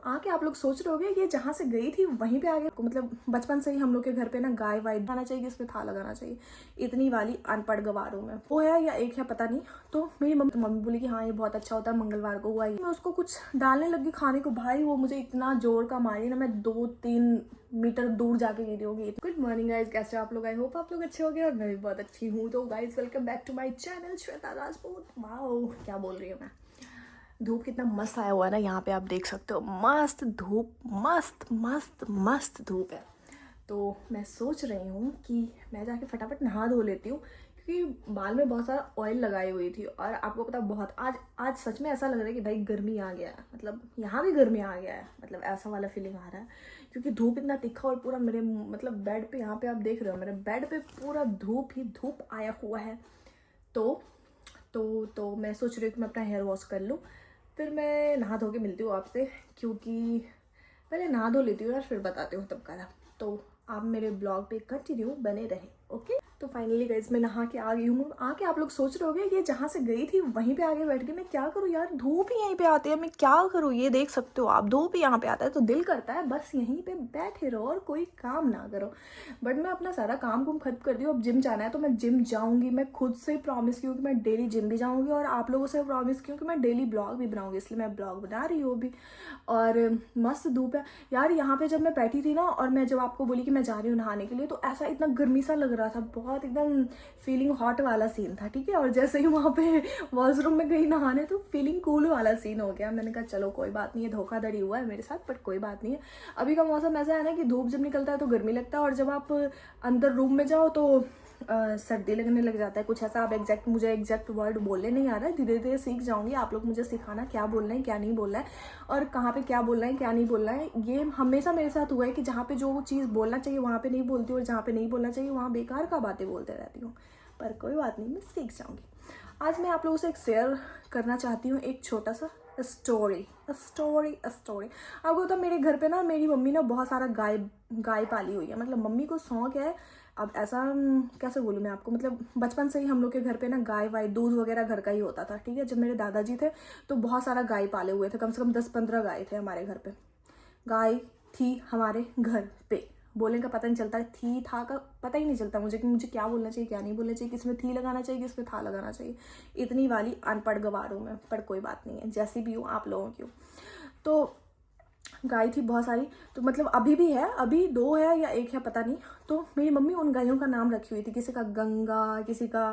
आके आप लोग सोच रहे होगे ये जहाँ से गई थी वहीं पे आ गए। मतलब बचपन से ही हम लोग के घर पे ना गाय वाय आना चाहिए, इस पे था लगाना चाहिए, इतनी वाली अनपढ़ गवारों में वो है या एक है पता नहीं। तो मेरी मम्मी बोली कि हाँ ये बहुत अच्छा होता है, मंगलवार को हुआ। मैं उसको कुछ डालने लगी खाने को, भाई वो मुझे इतना जोर का मारी ना, मैं 2-3 मीटर दूर जाके गिरी होगी। गुड मॉर्निंग गाइज, कैसे आप लोग? आई होप आप लोग अच्छे हो गए और मैं भी बहुत अच्छी हूँ। तो guys welcome back to my channel Shweta Rajput. Wow क्या बोल रही हूँ मैं। धूप कितना मस्त आया हुआ है ना, यहाँ पे आप देख सकते हो, मस्त धूप, मस्त मस्त मस्त धूप है। तो मैं सोच रही हूँ कि मैं जाके फटाफट नहा धो लेती हूँ, क्योंकि बाल में बहुत सारा ऑयल लगाई हुई थी। और आपको पता बहुत आज सच में ऐसा लग रहा है कि भाई गर्मी आ गया है, मतलब यहाँ भी गर्मी आ गया है, मतलब ऐसा वाला फीलिंग आ रहा है। क्योंकि धूप इतना तीखा और पूरा मेरे मतलब बेड पे, यहाँ पे आप देख रहे हो मेरे बेड पे पूरा धूप ही धूप आया हुआ है। तो मैं सोच रही हूँ कि मैं अपना हेयर वॉश कर लूँ, फिर मैं नहा धो के मिलती हूँ आपसे। क्योंकि पहले नहा धो लेती हूँ यार, फिर बताती हूँ तब का। तो आप मेरे ब्लॉग पे कंटिन्यू बने रहे, ओके। तो फाइनली गाइस मैं नहा के आ गई हूँ। आके आप लोग सोच रहे होगे ये जहाँ से गई थी वहीं पे आगे बैठ के मैं क्या करूँ यार, धूप ही यहीं पे आती है, मैं क्या करूँ। ये देख सकते हो आप, धूप ही यहाँ पे आता है, तो दिल करता है बस यहीं पे बैठे रहो और कोई काम ना करो। बट मैं अपना सारा काम कुम खत्म कर दी हूँ। अब जिम जाना है तो मैं जिम जाऊँगी। मैं खुद से प्रॉमिस की हूँ कि मैं डेली जिम भी जाऊँगी, और आप लोगों से प्रॉमिस की हूँ कि मैं डेली ब्लॉग भी बनाऊँगी, इसलिए मैं ब्लॉग बना रही हूँ अभी। और मस्त धूप है यार यहाँ पे। जब मैं बैठी थी ना, और मैं जब आपको बोली कि मैं जा रही हूँ नहाने के लिए, तो ऐसा इतना गर्मी सा लग रहा था, बहुत एकदम फीलिंग हॉट वाला सीन था, ठीक है। और जैसे ही वहाँ पे वॉशरूम में गई नहाने, तो फीलिंग कूल वाला सीन हो गया। मैंने कहा चलो कोई बात नहीं है, धोखाधड़ी हुआ है मेरे साथ, बट कोई बात नहीं है। अभी का मौसम ऐसा है ना कि धूप जब निकलता है तो गर्मी लगता है, और जब आप अंदर रूम में जाओ तो सर्दी लगने लग जाता है, कुछ ऐसा। आप मुझे एग्जैक्ट वर्ड बोलने नहीं आ रहा है, धीरे धीरे सीख जाऊंगी। आप लोग मुझे सिखाना क्या बोलना है क्या नहीं बोलना है, और कहाँ पे क्या बोलना है क्या नहीं बोलना है। ये हमेशा मेरे साथ हुआ है कि जहाँ पे जो चीज़ बोलना चाहिए वहाँ पे नहीं बोलती हूँ, और जहाँ पे नहीं बोलना चाहिए वहाँ बेकार का बातें बोलते रहती हूँ। पर कोई बात नहीं, मैं सीख जाऊँगी। आज मैं आप लोगों से एक शेयर करना चाहती हूँ, एक छोटा सा स्टोरी। आपको तो मेरे घर पे ना, मेरी मम्मी ना बहुत सारा गाय पाली हुई है। मतलब मम्मी को शौक है। अब ऐसा कैसे बोलूँ मैं आपको, मतलब बचपन से ही हम लोग के घर पे ना गाय वाय, दूध वगैरह घर का ही होता था, ठीक है। जब मेरे दादाजी थे तो बहुत सारा गाय पाले हुए थे, कम से कम 10-15 गाय थे हमारे घर पे। गाय थी हमारे घर पे, बोलने का पता नहीं चलता है, थी था का पता ही नहीं चलता मुझे कि मुझे क्या बोलना चाहिए क्या नहीं बोलना चाहिए, किसमें थी लगाना चाहिए किसमें था लगाना चाहिए, इतनी वाली अनपढ़ गवारों में। पर कोई बात नहीं है, जैसी भी हूँ आप लोगों की हूँ। तो गाय थी बहुत सारी, तो मतलब अभी भी है, अभी 2 है या 1 है पता नहीं। तो मेरी मम्मी उन गायों का नाम रखी हुई थी, किसी का गंगा, किसी का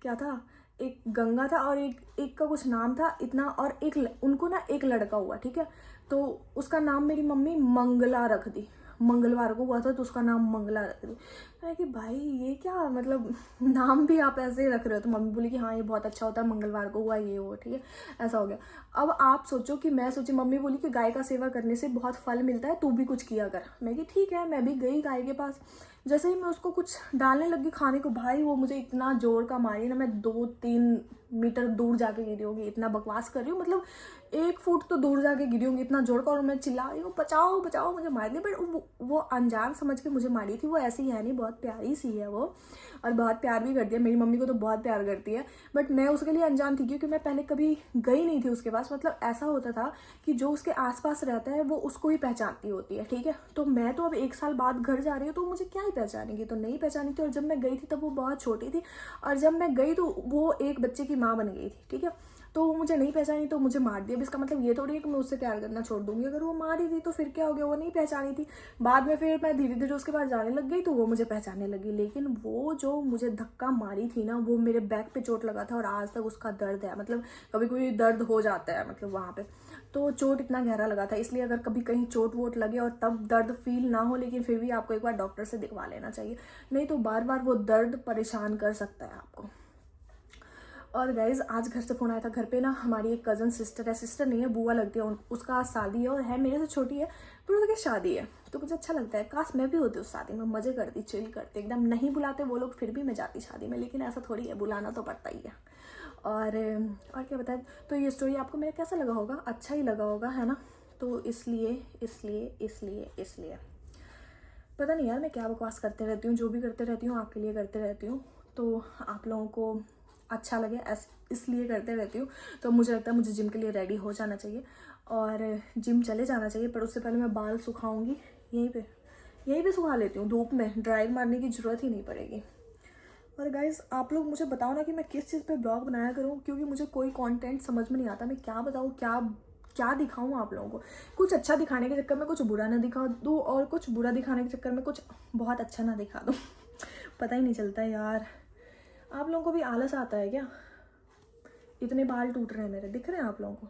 क्या था, एक गंगा था, और एक का कुछ नाम था इतना, और उनको ना एक लड़का हुआ, ठीक है। तो उसका नाम मेरी मम्मी मंगला रख दी। मंगलवार को हुआ था तो उसका नाम मंगला रख दी। मैं कि भाई ये क्या मतलब नाम भी आप ऐसे ही रख रहे हो। तो मम्मी बोली कि हाँ ये बहुत अच्छा होता है, मंगलवार को हुआ ये वो, ठीक है। ऐसा हो गया। अब आप सोचो कि मैं सोची, मम्मी बोली कि गाय का सेवा करने से बहुत फल मिलता है, तू भी कुछ किया कर। मैं कि ठीक है, मैं भी गई गाय के पास। जैसे ही मैं उसको कुछ डालने लगी खाने को, भाई वो मुझे इतना जोर का मारी ना, मैं 2-3 मीटर दूर जाके गिरी होगी। इतना बकवास कर रही हूँ, मतलब 1 फुट तो दूर जाके गिरी होंगी, इतना जोर का। और मैं चिल्ला रही हूँ बचाओ बचाओ मुझे मार दिया। बट वो अनजान समझ के मुझे मारी थी। वो ऐसी है नहीं, बहुत प्यारी सी है वो, और बहुत प्यार भी करती है। मेरी मम्मी को तो बहुत प्यार करती है, बट मैं उसके लिए अनजान थी, क्योंकि मैं पहले कभी गई नहीं थी उसके पास। मतलब ऐसा होता था कि जो उसके आसपास रहता है वो उसको ही पहचानती होती है, ठीक है। तो मैं तो अब 1 साल बाद घर जा रही हूँ, तो मुझे क्या ही पहचानेगी, तो नहीं पहचानी थी। और जब मैं गई थी तब वो बहुत छोटी थी, और जब मैं गई तो वो एक बच्चे की माँ बन गई थी, ठीक है। तो वो मुझे नहीं पहचानी तो मुझे मार दिया। इसका मतलब ये थोड़ी है कि मैं उससे प्यार करना छोड़ दूंगी। अगर वो मारी थी तो फिर क्या हो गया, वो नहीं पहचानी थी। बाद में फिर मैं धीरे धीरे उसके पास जाने लग गई तो वो मुझे पहचानने लगी। लेकिन वो जो मुझे धक्का मारी थी ना, वो मेरे बैक पे चोट लगा था, और आज तक उसका दर्द है। मतलब कभी कोई दर्द हो जाता है, मतलब वहाँ पे तो चोट इतना गहरा लगा था। इसलिए अगर कभी कहीं चोट वोट लगे और तब दर्द फील ना हो, लेकिन फिर भी आपको एक बार डॉक्टर से दिखवा लेना चाहिए, नहीं तो बार बार वो दर्द परेशान कर सकता है आपको। और गाइज आज घर से फोन आया था। घर पे ना हमारी एक कज़न सिस्टर है, सिस्टर नहीं है बुआ लगती है, उसका आज शादी है, और है मेरे से छोटी है, पर उसकी शादी है। तो मुझे अच्छा लगता है, काश मैं भी होती उस शादी में, मज़े करती, चिल करती एकदम। नहीं बुलाते वो लोग फिर भी मैं जाती शादी में, लेकिन ऐसा थोड़ी है, बुलाना तो पड़ता ही है। और क्या बताएं। तो ये स्टोरी आपको मेरा कैसा लगा होगा, अच्छा ही लगा होगा, है ना। तो इसलिए पता नहीं यार मैं क्या बकवास करते रहती हूँ, जो भी करते रहती हूँ आपके लिए करते रहती हूँ, तो आप लोगों को अच्छा लगे इसलिए करते रहती हूँ। तो मुझे लगता है मुझे जिम के लिए रेडी हो जाना चाहिए। और जिम चले जाना चाहिए, पर उससे पहले मैं बाल सुखाऊंगी यहीं पे सुखा लेती हूँ धूप में, ड्राई मारने की ज़रूरत ही नहीं पड़ेगी। और गाइज़ आप लोग मुझे बताओ ना कि मैं किस चीज़ पे ब्लॉग बनाया करूँ, क्योंकि मुझे कोई कंटेंट समझ में नहीं आता। मैं क्या बताऊँ, क्या क्या दिखाऊँ आप लोगों को। कुछ अच्छा दिखाने के चक्कर में कुछ बुरा ना दिखा दूँ, और कुछ बुरा दिखाने के चक्कर में कुछ बहुत अच्छा ना दिखा दूँ। पता ही नहीं चलता यार। आप लोगों को भी आलस आता है क्या? इतने बाल टूट रहे हैं मेरे, दिख रहे हैं आप लोगों को?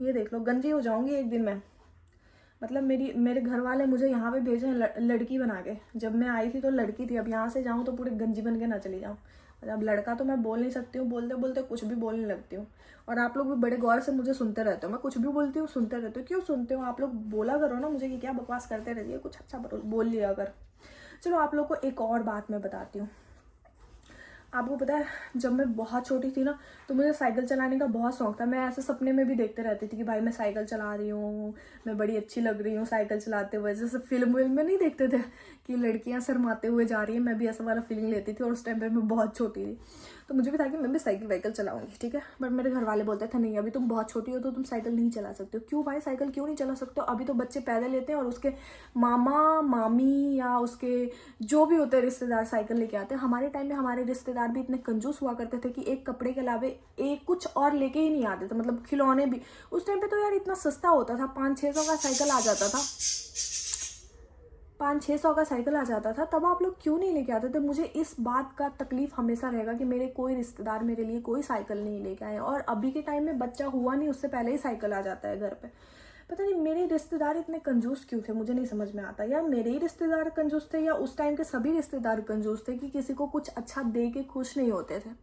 ये देख लो, गंजी हो जाऊँगी एक दिन मैं। मतलब मेरे घर वाले मुझे यहाँ पे भेजे हैं लड़की बना के। जब मैं आई थी तो लड़की थी, अब यहाँ से जाऊँ तो पूरे गंजी बन के ना चली जाऊँ। अब लड़का तो मैं बोल नहीं सकती हूँ, बोलते बोलते कुछ भी बोलने लगती हूँ। और आप लोग भी बड़े गौर से मुझे सुनते रहते हो, मैं कुछ भी बोलती हूँ सुनते रहते हो। क्यों सुनते हो आप लोग? बोला करो ना मुझे कि क्या बकवास करते रहती है, कुछ अच्छा बोल लिया अगर। चलो आप लोग को एक और बात मैं बताती हूँ। आपको पता है, जब मैं बहुत छोटी थी ना, तो मुझे साइकिल चलाने का बहुत शौक था। मैं ऐसे सपने में भी देखते रहती थी कि भाई मैं साइकिल चला रही हूँ, मैं बड़ी अच्छी लग रही हूँ साइकिल चलाते हुए। जैसे फिल्म में नहीं देखते थे कि लड़कियाँ शर्माते हुए जा रही हैं, मैं भी ऐसा वाला फीलिंग लेती थी। और उस टाइम पे मैं बहुत छोटी थी, तो मुझे भी था कि मैं भी साइकिल वाइकिल चलाऊंगी, ठीक है। बट मेरे घर वाले बोलते थे नहीं, अभी तुम बहुत छोटी हो तो तुम साइकिल नहीं चला सकते हो। क्यों भाई, साइकिल क्यों नहीं चला सकते हो? अभी तो बच्चे पैदल लेते हैं और उसके मामा मामी या उसके जो भी होते हैं रिश्तेदार साइकिल लेके आते हैं। हमारे टाइम में हमारे रिश्तेदार भी इतने कंजूस हुआ करते थे कि एक कपड़े के अलावा एक कुछ और लेके ही नहीं आते थे, मतलब खिलौने भी। उस टाइम पे तो यार इतना सस्ता होता था, 500-600 का साइकिल आ जाता था, 500-600 का साइकिल आ जाता था। तब आप लोग क्यों नहीं लेके आते थे? मुझे इस बात का तकलीफ हमेशा रहेगा कि मेरे कोई रिश्तेदार मेरे लिए कोई साइकिल नहीं लेके आए। और अभी के टाइम में बच्चा हुआ नहीं उससे पहले ही साइकिल आ जाता है घर पे। पता नहीं मेरे रिश्तेदार इतने कंजूस क्यों थे, मुझे नहीं समझ में आता। या मेरे ही रिश्तेदार कंजूस थे, या उस टाइम के सभी रिश्तेदार कंजूस थे कि किसी को कुछ अच्छा दे के खुश नहीं होते थे।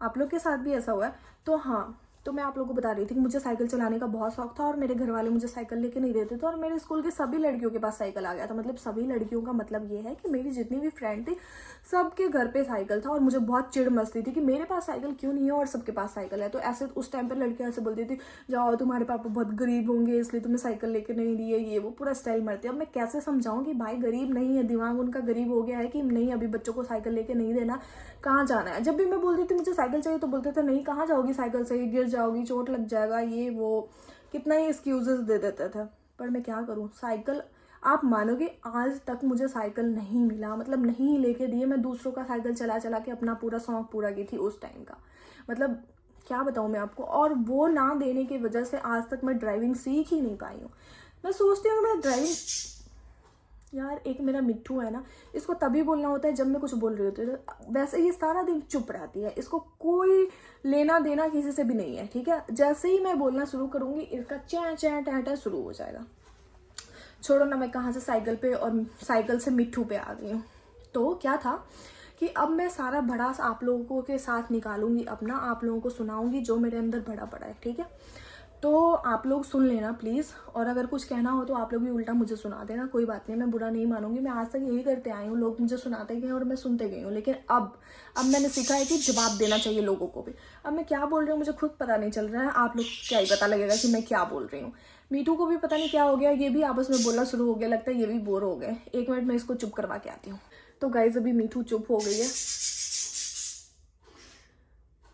आप लोग के साथ भी ऐसा हुआ है? तो हाँ, तो मैं आप लोगों को बता रही थी कि मुझे साइकिल चलाने का बहुत शौक था, और मेरे घर वाले मुझे साइकिल लेके नहीं देते थे। और मेरे स्कूल के सभी लड़कियों के पास साइकिल आ गया था। मतलब सभी लड़कियों का मतलब ये है कि मेरी जितनी भी फ्रेंड थी सबके घर पे साइकिल था। और मुझे बहुत चिढ़ मचती थी कि मेरे पास साइकिल क्यों नहीं है और सबके पास साइकिल है। तो ऐसे उस टाइम पर लड़कियां ऐसे बोलती थी, जाओ तुम्हारे पापा बहुत गरीब होंगे इसलिए तुम्हें साइकिल लेके नहीं दिए, ये वो पूरा स्टाइल मारती है। अब मैं कैसे समझाऊं कि भाई गरीब नहीं है, दिमाग उनका गरीब हो गया है कि नहीं अभी बच्चों को साइकिल लेके नहीं देना, कहाँ जाना है। जब भी मैं बोलती थी मुझे साइकिल चाहिए तो बोलते थे नहीं, कहाँ जाओगी साइकिल से, गिर जाओगी, चोट लग जाएगा, ये वो कितना ही एक्सक्यूजेस दे देते थे। पर मैं क्या करूँ, साइकिल आप मानोगे आज तक मुझे साइकिल नहीं मिला, मतलब नहीं लेके दिए। मैं दूसरों का साइकिल चला चला के अपना पूरा शौक पूरा की थी उस टाइम का। मतलब क्या बताऊँ मैं आपको। और वो ना देने की वजह से आज तक मैं ड्राइविंग सीख ही नहीं पाई हूँ। मैं सोचती हूँ मैं ड्राइविंग, यार एक मेरा मिट्ठू है ना, इसको तभी बोलना होता है जब मैं कुछ बोल रही होती हूँ। वैसे ये सारा दिन चुप रहती है, इसको कोई लेना देना किसी से भी नहीं है, ठीक है। जैसे ही मैं बोलना शुरू करूंगी इसका चैं चैं टैं टैं शुरू हो जाएगा। छोड़ो ना, मैं कहाँ से साइकिल पे और साइकिल से मिट्ठू पे आ गई हूँ। तो क्या था कि अब मैं सारा भड़ास आप लोगों के साथ निकालूंगी अपना, आप लोगों को सुनाऊंगी जो मेरे अंदर भरा पड़ा है, ठीक है। तो आप लोग सुन लेना प्लीज़, और अगर कुछ कहना हो तो आप लोग भी उल्टा मुझे सुना देना, कोई बात नहीं, मैं बुरा नहीं मानूंगी। मैं आज तक यही करते आई हूँ, लोग मुझे सुनाते गए और मैं सुनते गई हूँ। लेकिन अब मैंने सीखा है कि जवाब देना चाहिए लोगों को भी। अब मैं क्या बोल रही हूँ मुझे खुद पता नहीं चल रहा है, आप लोग क्या ही पता लगेगा कि मैं क्या बोल रही हूँ। मीठू को भी पता नहीं क्या हो गया, ये भी आपस में बोलना शुरू हो गया, लगता है ये भी बोर हो गए। एक मिनट में इसको चुप करवा के आती हूँ। तो गाइज अभी मीठू चुप हो गई है।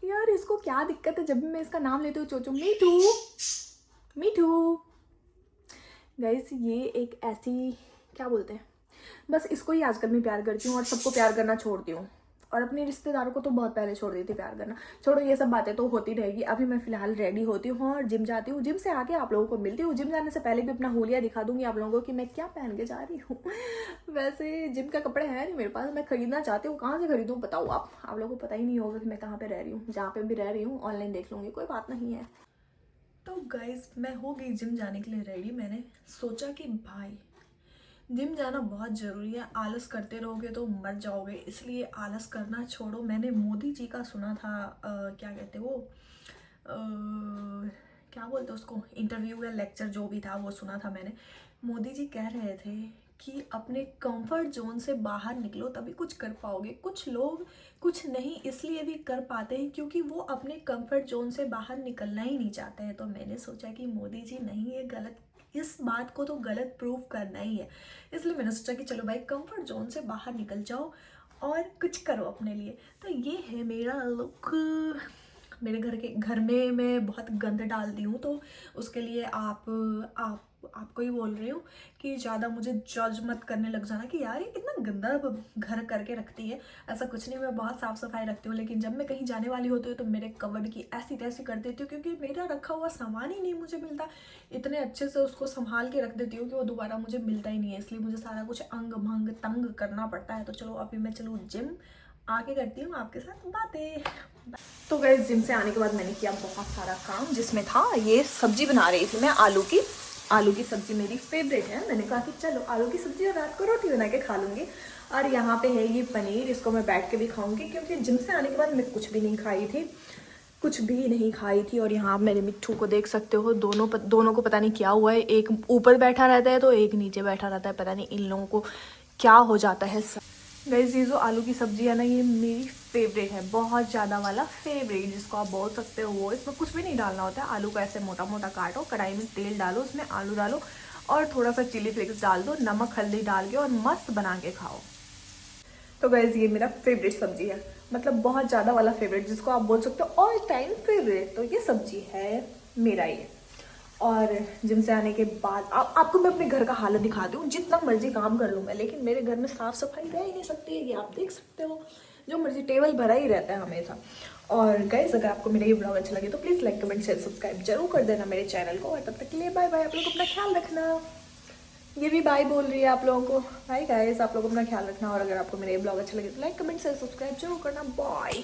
यार इसको क्या दिक्कत है, जब भी मैं इसका नाम लेती हूँ चोचो मीठू मीठू। गाइस ये एक ऐसी, क्या बोलते हैं, बस इसको ही आजकल मैं प्यार करती हूँ और सबको प्यार करना छोड़ दी हूँ। और अपने रिश्तेदारों को तो बहुत पहले छोड़ दी थी प्यार करना। छोड़ो ये सब बातें तो होती रहेगी। अभी मैं फिलहाल रेडी होती हूँ और जिम जाती हूँ। जिम से आके आप लोगों को मिलती हूँ। जिम जाने से पहले भी अपना होलिया दिखा दूंगी आप लोगों को कि मैं क्या पहन के जा रही हूँ। वैसे जिम का कपड़े है नहीं मेरे पास, मैं खरीदना चाहती हूँ। कहाँ से खरीदूँ बताओ आप लोगों को पता ही नहीं होगा कि मैं कहाँ पे रह रही हूँ। जहाँ पे भी रह रही हूँ ऑनलाइन देख लूँगी, कोई बात नहीं है। तो गाइज मैं हो गई जिम जाने के लिए रेडी। मैंने सोचा कि भाई जिम जाना बहुत ज़रूरी है, आलस करते रहोगे तो मर जाओगे, इसलिए आलस करना छोड़ो। मैंने मोदी जी का सुना था, क्या कहते वो, क्या बोलते उसको, इंटरव्यू या लेक्चर जो भी था वो सुना था मैंने। मोदी जी कह रहे थे कि अपने कंफर्ट जोन से बाहर निकलो तभी कुछ कर पाओगे। कुछ लोग कुछ नहीं इसलिए भी कर पाते हैं क्योंकि वो अपने कंफर्ट जोन से बाहर निकलना ही नहीं चाहते हैं। तो मैंने सोचा कि मोदी जी नहीं, ये गलत, इस बात को तो गलत प्रूव करना ही है। इसलिए मैंने सोचा कि चलो भाई कंफर्ट जोन से बाहर निकल जाओ और कुछ करो अपने लिए। तो ये है मेरा लुक। मेरे घर में मैं बहुत गंद डालती हूँ, तो उसके लिए आपको ही बोल रही हूँ कि ज़्यादा मुझे जज मत करने लग जाना कि यार ये कितना गंदा घर करके रखती है। ऐसा कुछ नहीं, मैं बहुत साफ़ सफाई रखती हूँ, लेकिन जब मैं कहीं जाने वाली होती हूँ तो मेरे कबर्ड की ऐसी तैसी कर देती हूँ, क्योंकि मेरा रखा हुआ सामान ही नहीं मुझे मिलता। इतने अच्छे से उसको संभाल के रख देती हूँ कि वो दोबारा मुझे मिलता ही नहीं है, इसलिए मुझे सारा कुछ अंग भंग तंग करना पड़ता है। तो चलो अभी मैं चलूँ जिम, आके करती हूँ आपके साथ बातें। तो गाइस जिम से आने के बाद मैंने किया बहुत सारा काम, जिसमें था ये सब्जी बना रही थी मैं आलू की सब्जी मेरी फेवरेट है। मैंने कहा कि चलो आलू की सब्जी और रात को रोटी बना के खा लूँगी। और यहाँ पे है ये पनीर, इसको मैं बैठ के भी खाऊंगी, क्योंकि जिम से आने के बाद मैं कुछ भी नहीं खाई थी। और यहाँ आप मेरे मिट्ठू को देख सकते हो, दोनों को पता नहीं क्या हुआ है, एक ऊपर बैठा रहता है तो एक नीचे बैठा रहता है, पता नहीं इन लोगों को क्या हो जाता है। गाइस ये जो आलू की सब्जी है ना, ये मेरी फेवरेट है, बहुत ज़्यादा वाला फेवरेट जिसको आप बोल सकते हो। वो इसमें कुछ भी नहीं डालना होता है, आलू को ऐसे मोटा मोटा काटो, कढ़ाई में तेल डालो, उसमें आलू डालो और थोड़ा सा चिली फ्लेक्स डाल दो, नमक हल्दी डाल के और मस्त बना के खाओ। तो गाइस ये मेरा फेवरेट सब्जी है, मतलब बहुत ज़्यादा वाला फेवरेट, जिसको आप बोल सकते हो ऑल टाइम फेवरेट। तो ये सब्जी है मेरा ये। और जिम से आने के बाद आपको मैं अपने घर का हालत दिखाती हूँ। जितना मर्जी काम कर लूँ मैं, लेकिन मेरे घर में साफ़ सफाई रह ही नहीं सकती है, ये आप देख सकते हो, जो मर्जी टेबल भरा ही रहता है हमेशा। और गाइस अगर आपको मेरा ये ब्लॉग अच्छा लगे तो please like comment share subscribe जरूर कर देना मेरे चैनल को। और तब तक के लिए बाय बाय, आप लोग अपना ख्याल रखना। ये भी बाय बोल रही है आप लोगों को, बाय गाइस, आप लोग अपना ख्याल रखना। और अगर आपको मेरा ये ब्लॉग अच्छा लगे तो लाइक कमेंट शेयर सब्सक्राइब जरूर करना। बाय।